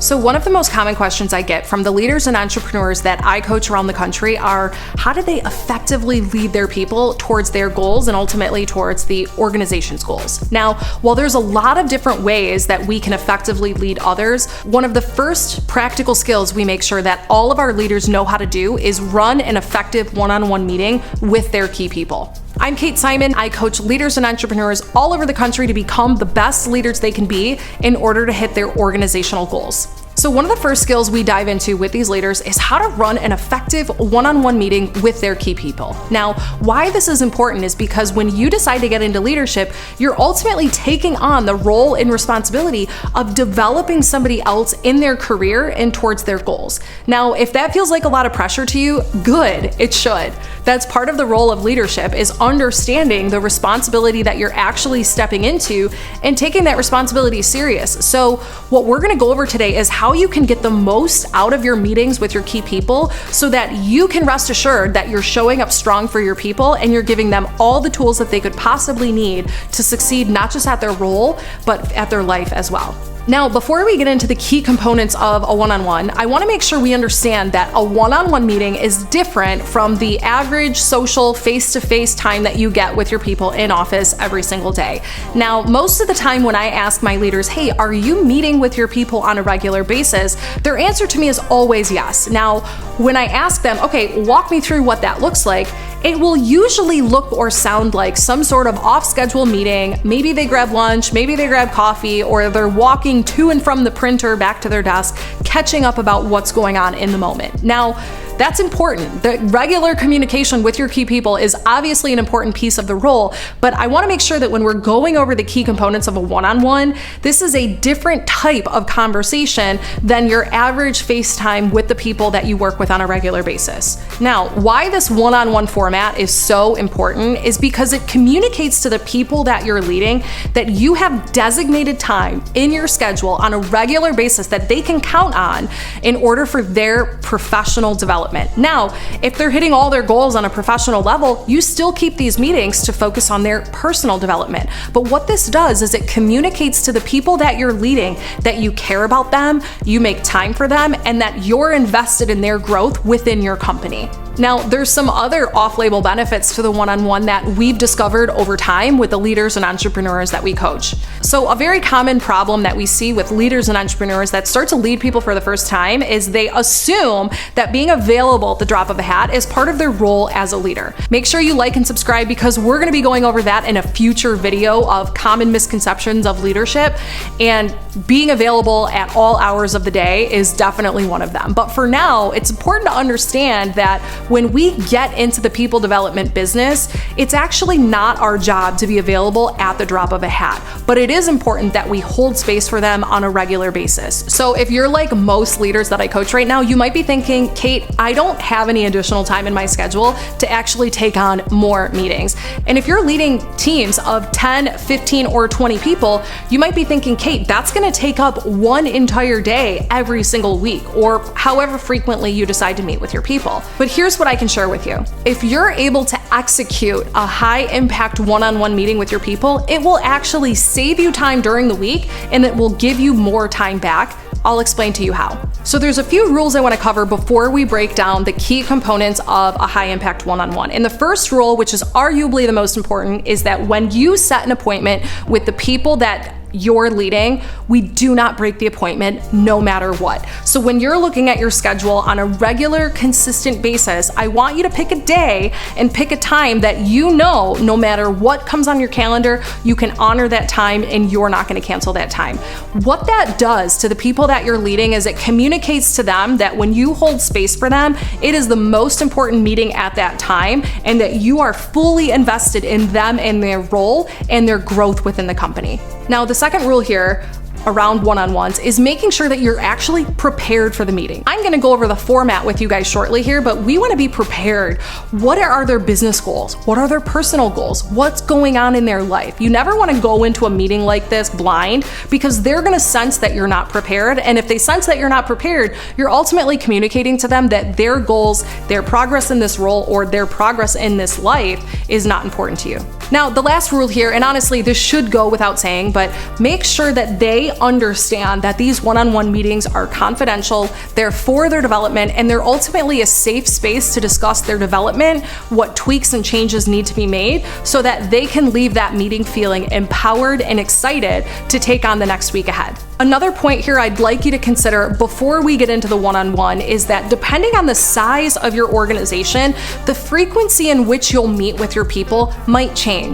So one of the most common questions I get from the leaders and entrepreneurs that I coach around the country are, how do they effectively lead their people towards their goals and ultimately towards the organization's goals? Now, while there's a lot of different ways that we can effectively lead others, one of the first practical skills we make sure that all of our leaders know how to do is run an effective one-on-one meeting with their key people. I'm Kate Simon. I coach leaders and entrepreneurs all over the country to become the best leaders they can be in order to hit their organizational goals. So one of the first skills we dive into with these leaders is how to run an effective one-on-one meeting with their key people. Now, why this is important is because when you decide to get into leadership, you're ultimately taking on the role and responsibility of developing somebody else in their career and towards their goals. Now, if that feels like a lot of pressure to you, good, it should. That's part of the role of leadership, is understanding the responsibility that you're actually stepping into and taking that responsibility serious. So what we're gonna go over today is how you can get the most out of your meetings with your key people so that you can rest assured that you're showing up strong for your people and you're giving them all the tools that they could possibly need to succeed, not just at their role, but at their life as well. Now, before we get into the key components of a one-on-one, I want to make sure we understand that a one-on-one meeting is different from the average social face-to-face time that you get with your people in office every single day. Now, most of the time when I ask my leaders, hey, are you meeting with your people on a regular basis? Their answer to me is always yes. Now, when I ask them, okay, walk me through what that looks like, it will usually look or sound like some sort of off-schedule meeting. Maybe they grab lunch, maybe they grab coffee, or they're walking to and from the printer back to their desk, catching up about what's going on in the moment. Now, that's important. The regular communication with your key people is obviously an important piece of the role, but I want to make sure that when we're going over the key components of a one-on-one, this is a different type of conversation than your average FaceTime with the people that you work with on a regular basis. Now, why this one-on-one format is so important is because it communicates to the people that you're leading that you have designated time in your schedule on a regular basis that they can count on in order for their professional development. Now, if they're hitting all their goals on a professional level, you still keep these meetings to focus on their personal development. But what this does is it communicates to the people that you're leading that you care about them, you make time for them, and that you're invested in their growth within your company. Now, there's some other off-label benefits to the one-on-one that we've discovered over time with the leaders and entrepreneurs that we coach. So a very common problem that we see with leaders and entrepreneurs that start to lead people for the first time is they assume that being available at the drop of a hat is part of their role as a leader. Make sure you like and subscribe because we're going to be going over that in a future video of common misconceptions of leadership, and being available at all hours of the day is definitely one of them. But for now, it's important to understand that when we get into the people development business, it's actually not our job to be available at the drop of a hat, but it is important that we hold space for them on a regular basis. So if you're like most leaders that I coach right now, you might be thinking, Kate, I don't have any additional time in my schedule to actually take on more meetings. And if you're leading teams of 10, 15, or 20 people, you might be thinking, Kate, that's gonna take up one entire day every single week, or however frequently you decide to meet with your people. But here's what I can share with you. If you're able to execute a high impact one-on-one meeting with your people, it will actually save you time during the week and it will give you more time back. I'll explain to you how. So there's a few rules I want to cover before we break down the key components of a high impact one-on-one. And the first rule, which is arguably the most important, is that when you set an appointment with the people that you're leading, we do not break the appointment no matter what. So when you're looking at your schedule on a regular, consistent basis, I want you to pick a day and pick a time that you know, no matter what comes on your calendar, you can honor that time and you're not going to cancel that time. What that does to the people that you're leading is it communicates to them that when you hold space for them, it is the most important meeting at that time and that you are fully invested in them and their role and their growth within the company. Now, the second rule here around one-on-ones is making sure that you're actually prepared for the meeting. I'm gonna go over the format with you guys shortly here, but we wanna be prepared. What are their business goals? What are their personal goals? What's going on in their life? You never wanna go into a meeting like this blind because they're gonna sense that you're not prepared. And if they sense that you're not prepared, you're ultimately communicating to them that their goals, their progress in this role, or their progress in this life is not important to you. Now, the last rule here, and honestly, this should go without saying, but make sure that they understand that these one-on-one meetings are confidential, they're for their development, and they're ultimately a safe space to discuss their development, what tweaks and changes need to be made, so that they can leave that meeting feeling empowered and excited to take on the next week ahead. Another point here I'd like you to consider before we get into the one-on-one is that depending on the size of your organization, the frequency in which you'll meet with your people might change.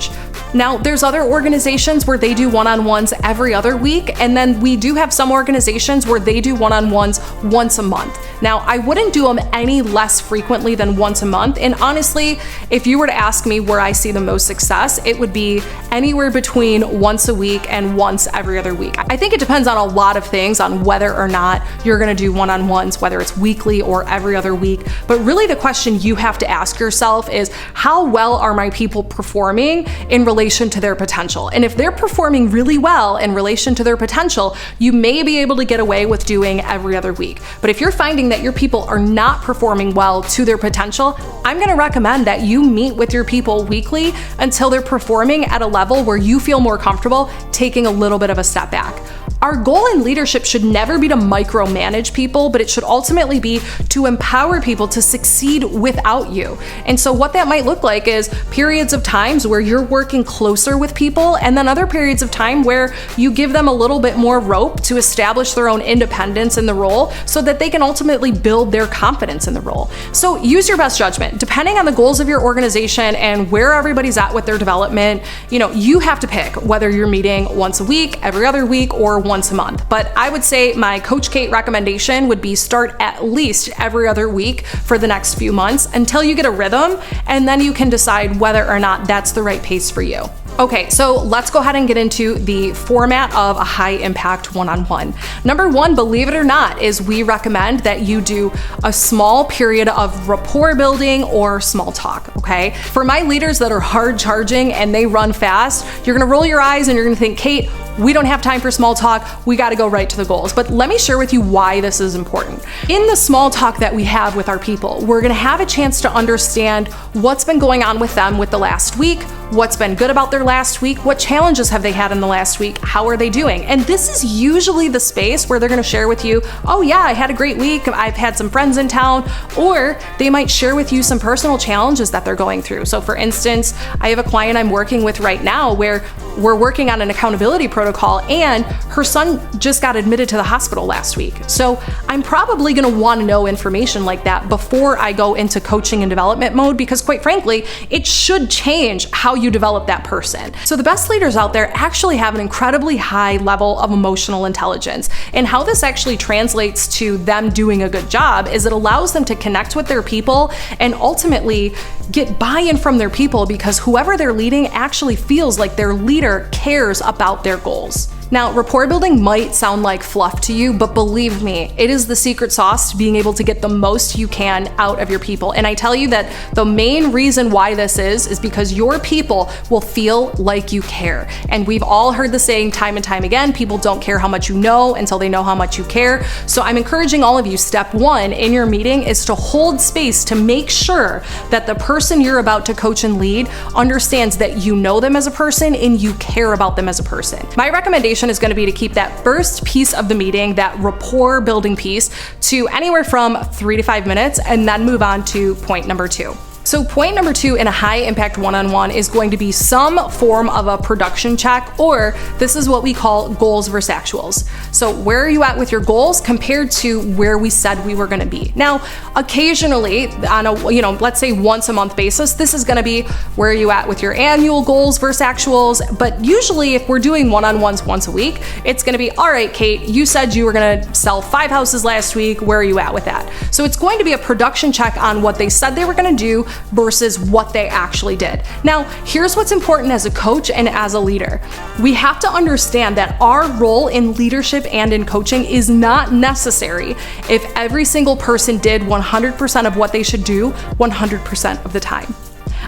Now, there's other organizations where they do one-on-ones every other week, and then we do have some organizations where they do one-on-ones once a month. Now, I wouldn't do them any less frequently than once a month, and honestly, if you were to ask me where I see the most success, it would be anywhere between once a week and once every other week. I think it depends on a lot of things on whether or not you're gonna do one-on-ones, whether it's weekly or every other week, but really the question you have to ask yourself is, how well are my people performing in relation to their potential? And if they're performing really well in relation to their potential, you may be able to get away with doing every other week. But if you're finding that your people are not performing well to their potential, I'm gonna recommend that you meet with your people weekly until they're performing at a level where you feel more comfortable taking a little bit of a step back. Our goal in leadership should never be to micromanage people, but it should ultimately be to empower people to succeed without you. And so what that might look like is periods of times where you're working closer with people, and then other periods of time where you give them a little bit more rope to establish their own independence in the role so that they can ultimately build their confidence in the role. So use your best judgment. Depending on the goals of your organization and where everybody's at with their development, you have to pick whether you're meeting once a week, every other week, or once a month. But I would say my Coach Kate recommendation would be start at least every other week for the next few months until you get a rhythm, and then you can decide whether or not that's the right pace for you. Okay, so let's go ahead and get into the format of a high impact one-on-one. Number one, believe it or not, is we recommend that you do a small period of rapport building or small talk, okay? For my leaders that are hard charging and they run fast, you're gonna roll your eyes and you're gonna think, Kate, we don't have time for small talk, we gotta go right to the goals. But let me share with you why this is important. In the small talk that we have with our people, we're gonna have a chance to understand what's been going on with them with the last week, what's been good about their last week, what challenges have they had in the last week, how are they doing? And this is usually the space where they're gonna share with you, oh yeah, I had a great week, I've had some friends in town, or they might share with you some personal challenges that they're going through. So for instance, I have a client I'm working with right now where we're working on an accountability protocol and her son just got admitted to the hospital last week. So I'm probably gonna wanna know information like that before I go into coaching and development mode, because quite frankly, it should change how you develop that person. So the best leaders out there actually have an incredibly high level of emotional intelligence. And how this actually translates to them doing a good job is it allows them to connect with their people and ultimately get buy-in from their people, because whoever they're leading actually feels like their leader cares about their goals. Now, rapport building might sound like fluff to you, but believe me, it is the secret sauce to being able to get the most you can out of your people. And I tell you that the main reason why this is because your people will feel like you care. And we've all heard the saying time and time again, people don't care how much you know until they know how much you care. So I'm encouraging all of you, step one in your meeting is to hold space to make sure that the person you're about to coach and lead understands that you know them as a person and you care about them as a person. My recommendation is going to be to keep that first piece of the meeting, that rapport building piece, to anywhere from 3 to 5 minutes, and then move on to point number 2. So point number 2 in a high impact one-on-one is going to be some form of a production check, or this is what we call goals versus actuals. So where are you at with your goals compared to where we said we were going to be? Now, occasionally on a, let's say once a month basis, this is going to be where are you at with your annual goals versus actuals. But usually if we're doing one-on-ones once a week, it's going to be, all right, Kate, you said you were going to sell 5 houses last week. Where are you at with that? So it's going to be a production check on what they said they were going to do versus what they actually did. Now, here's what's important as a coach and as a leader. We have to understand that our role in leadership and in coaching is not necessary if every single person did 100% of what they should do 100% of the time.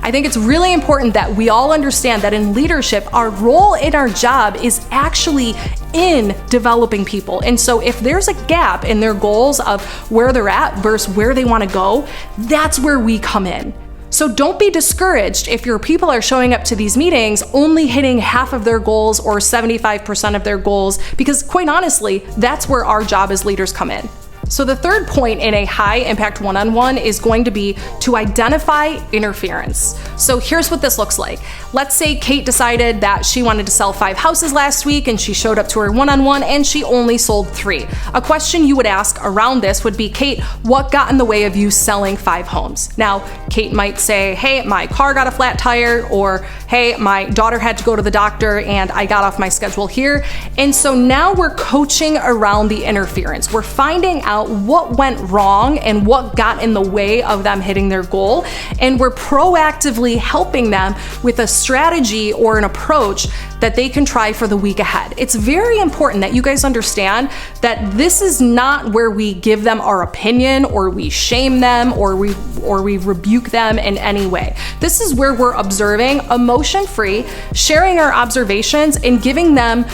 I think it's really important that we all understand that in leadership, our role in our job is actually in developing people. And so if there's a gap in their goals of where they're at versus where they want to go, that's where we come in. So don't be discouraged if your people are showing up to these meetings only hitting half of their goals or 75% of their goals, because quite honestly, that's where our job as leaders come in. So the third point in a high impact one-on-one is going to be to identify interference. So here's what this looks like. Let's say Kate decided that she wanted to sell 5 houses last week and she showed up to her one-on-one and she only sold 3. A question you would ask around this would be, Kate, what got in the way of you selling 5 homes? Now, Kate might say, hey, my car got a flat tire, or hey, my daughter had to go to the doctor and I got off my schedule here. And so now we're coaching around the interference. We're finding out what went wrong and what got in the way of them hitting their goal, and we're proactively helping them with a strategy or an approach that they can try for the week ahead. It's very important that you guys understand that this is not where we give them our opinion or we shame them or we rebuke them in any way. This is where we're observing, emotion-free, sharing our observations and giving them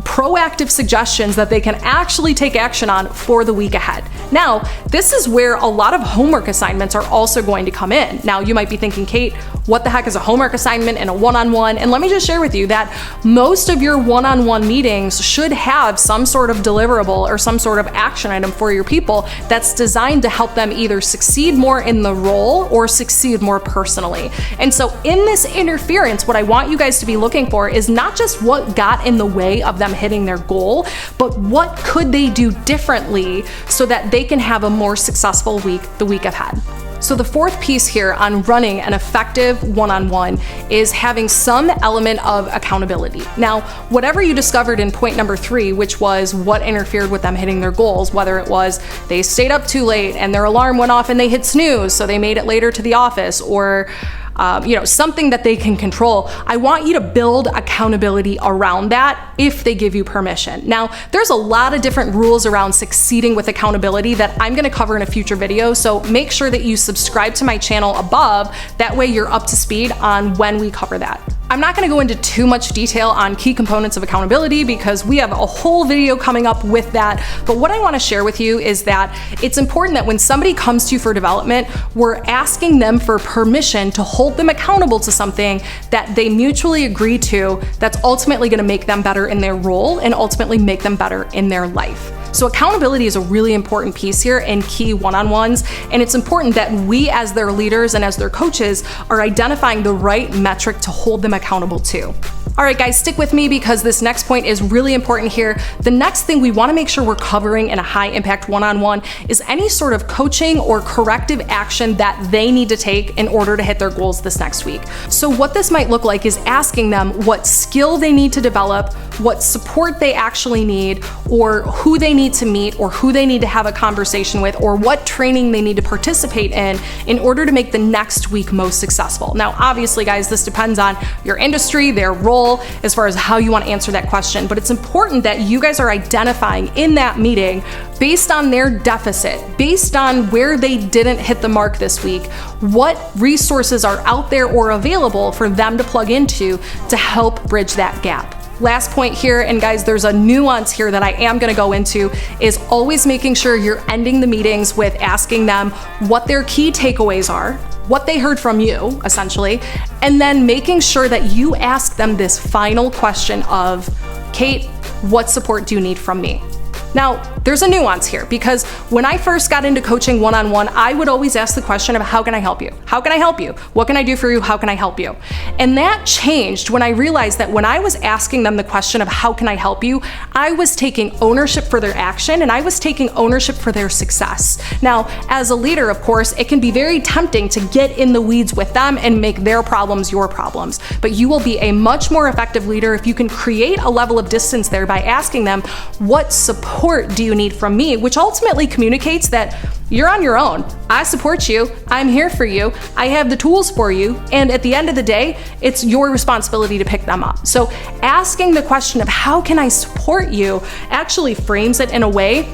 proactive suggestions that they can actually take action on for the week ahead. Now, this is where a lot of homework assignments are also going to come in. Now, you might be thinking, Kate, what the heck is a homework assignment and a one-on-one? And let me just share with you that most of your one-on-one meetings should have some sort of deliverable or some sort of action item for your people that's designed to help them either succeed more in the role or succeed more personally. And so in this interference, what I want you guys to be looking for is not just what got in the way of them hitting their goal, but what could they do differently so that they can have a more successful week the week ahead. So the fourth piece here on running an effective one-on-one is having some element of accountability. Now, whatever you discovered in point number 3, which was what interfered with them hitting their goals, whether it was they stayed up too late and their alarm went off and they hit snooze, so they made it later to the office, or something that they can control. I want you to build accountability around that if they give you permission. Now, there's a lot of different rules around succeeding with accountability that I'm going to cover in a future video, so make sure that you subscribe to my channel above. That way you're up to speed on when we cover that. I'm not going to go into too much detail on key components of accountability because we have a whole video coming up with that. But what I want to share with you is that it's important that when somebody comes to you for development, we're asking them for permission to hold them accountable to something that they mutually agree to that's ultimately going to make them better in their role and ultimately make them better in their life. So accountability is a really important piece here in key one-on-ones, and it's important that we as their leaders and as their coaches are identifying the right metric to hold them accountable to. All right, guys, stick with me because this next point is really important here. The next thing we want to make sure we're covering in a high impact one-on-one is any sort of coaching or corrective action that they need to take in order to hit their goals this next week. So what this might look like is asking them what skill they need to develop, what support they actually need, or who they need to meet, or who they need to have a conversation with, or what training they need to participate in order to make the next week most successful. Now, obviously, guys, this depends on your industry, their role, as far as how you want to answer that question. But it's important that you guys are identifying in that meeting, based on their deficit, based on where they didn't hit the mark this week, what resources are out there or available for them to plug into to help bridge that gap. Last point here, and guys, there's a nuance here that I am going to go into, is always making sure you're ending the meetings with asking them what their key takeaways are, what they heard from you, essentially, and then making sure that you ask them this final question of, Kate, what support do you need from me? Now, there's a nuance here because when I first got into coaching one-on-one, I would always ask the question of how can I help you? How can I help you? What can I do for you? How can I help you? And that changed when I realized that when I was asking them the question of how can I help you, I was taking ownership for their action and I was taking ownership for their success. Now, as a leader, of course, it can be very tempting to get in the weeds with them and make their problems your problems. But you will be a much more effective leader if you can create a level of distance there by asking them, what support do you need from me? Which ultimately communicates that you're on your own. I support you. I'm here for you. I have the tools for you. And at the end of the day, it's your responsibility to pick them up. So asking the question of how can I support you actually frames it in a way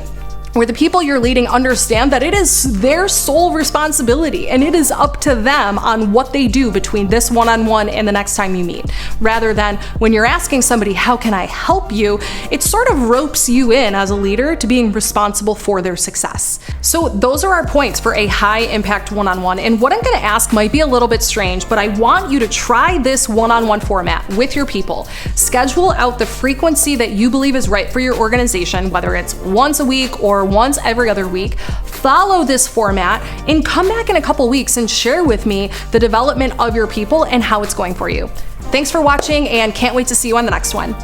where the people you're leading understand that it is their sole responsibility and it is up to them on what they do between this one-on-one and the next time you meet. Rather than when you're asking somebody, how can I help you? It sort of ropes you in as a leader to being responsible for their success. So those are our points for a high impact one-on-one. And what I'm gonna ask might be a little bit strange, but I want you to try this one-on-one format with your people. Schedule out the frequency that you believe is right for your organization, whether it's once a week or once every other week. Follow this format and come back in a couple weeks and share with me the development of your people and how it's going for you. Thanks for watching and can't wait to see you on the next one.